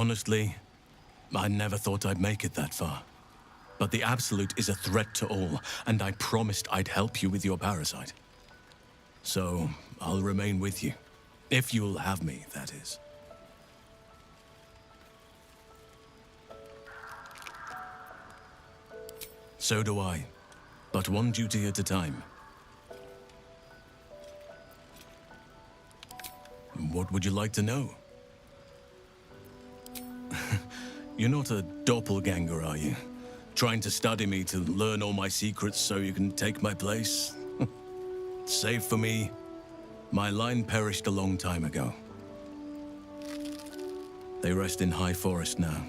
Honestly, I never thought I'd make it that far. But the Absolute is a threat to all, and I promised I'd help you with your parasite. So, I'll remain with you. If you'll have me, that is. So do I. But one duty at a time. What would you like to know? You're not a doppelganger, are you? Trying to study me to learn all my secrets so you can take my place? Save for me, my line perished a long time ago. They rest in High Forest now,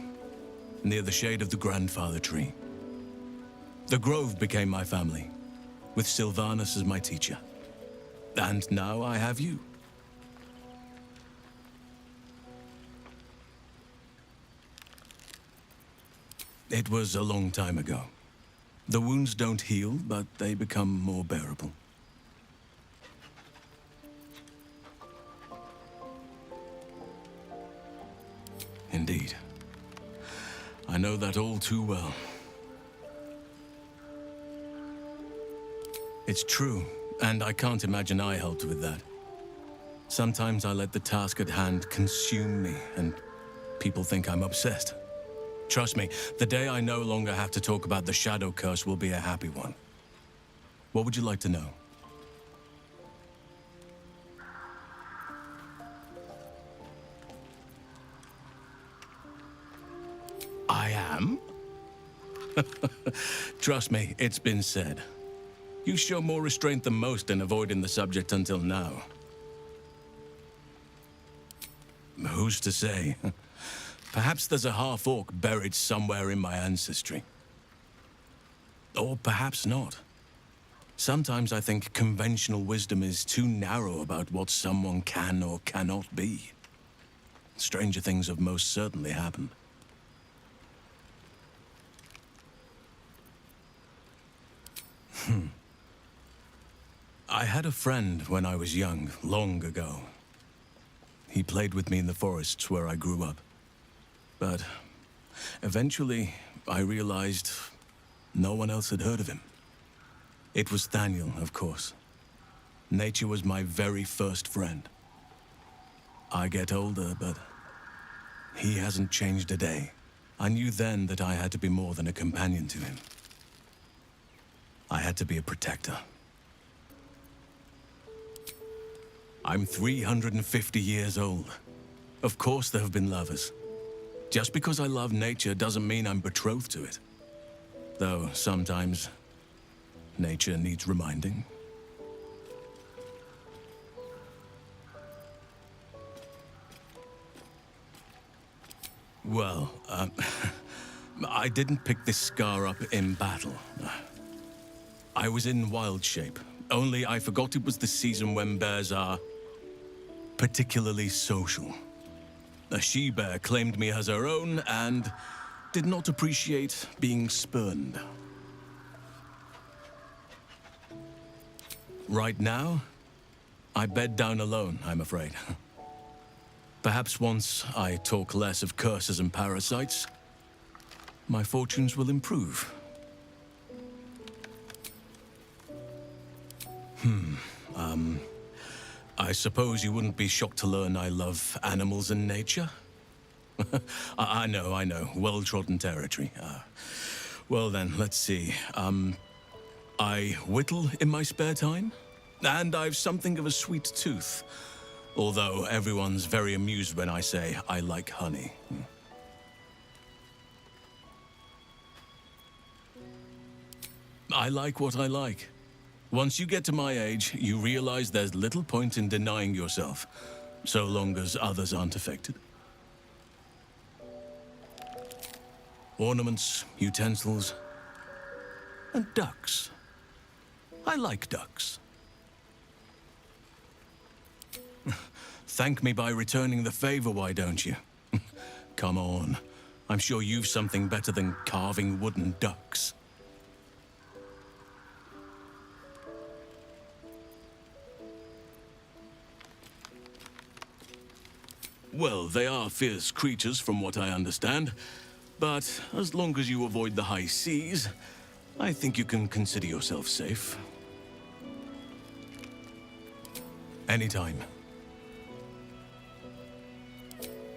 near the shade of the grandfather tree. The Grove became my family, with Sylvanus as my teacher. And now I have you. It was a long time ago. The wounds don't heal, but they become more bearable. Indeed. I know that all too well. It's true, and I can't imagine I helped with that. Sometimes I let the task at hand consume me, and people think I'm obsessed. Trust me, the day I no longer have to talk about the Shadow Curse will be a happy one. What would you like to know? I am? Trust me, it's been said. You show more restraint than most in avoiding the subject until now. Who's to say? Perhaps there's a half-orc buried somewhere in my ancestry. Or perhaps not. Sometimes I think conventional wisdom is too narrow about what someone can or cannot be. Stranger things have most certainly happened. I had a friend when I was young, long ago. He played with me in the forests where I grew up. But eventually, I realized no one else had heard of him. It was Thaniel, of course. Nature was my very first friend. I get older, but he hasn't changed a day. I knew then that I had to be more than a companion to him. I had to be a protector. I'm 350 years old. Of course there have been lovers. Just because I love nature doesn't mean I'm betrothed to it. Though sometimes, nature needs reminding. Well, I didn't pick this scar up in battle. I was in wild shape, only I forgot it was the season when bears are particularly social. A she-bear claimed me as her own and did not appreciate being spurned. Right now, I bed down alone, I'm afraid. Perhaps once I talk less of curses and parasites, my fortunes will improve. I suppose you wouldn't be shocked to learn I love animals and nature? I know, well-trodden territory. Well then, let's see. I whittle in my spare time, and I've something of a sweet tooth. Although everyone's very amused when I say I like honey. I like what I like. Once you get to my age, you realize there's little point in denying yourself, so long as others aren't affected. Ornaments, utensils, and ducks. I like ducks. Thank me by returning the favor, why don't you? Come on. I'm sure you've something better than carving wooden ducks. Well, they are fierce creatures from what I understand. But as long as you avoid the high seas, I think you can consider yourself safe. Anytime.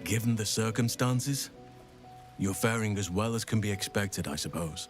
Given the circumstances, you're faring as well as can be expected, I suppose.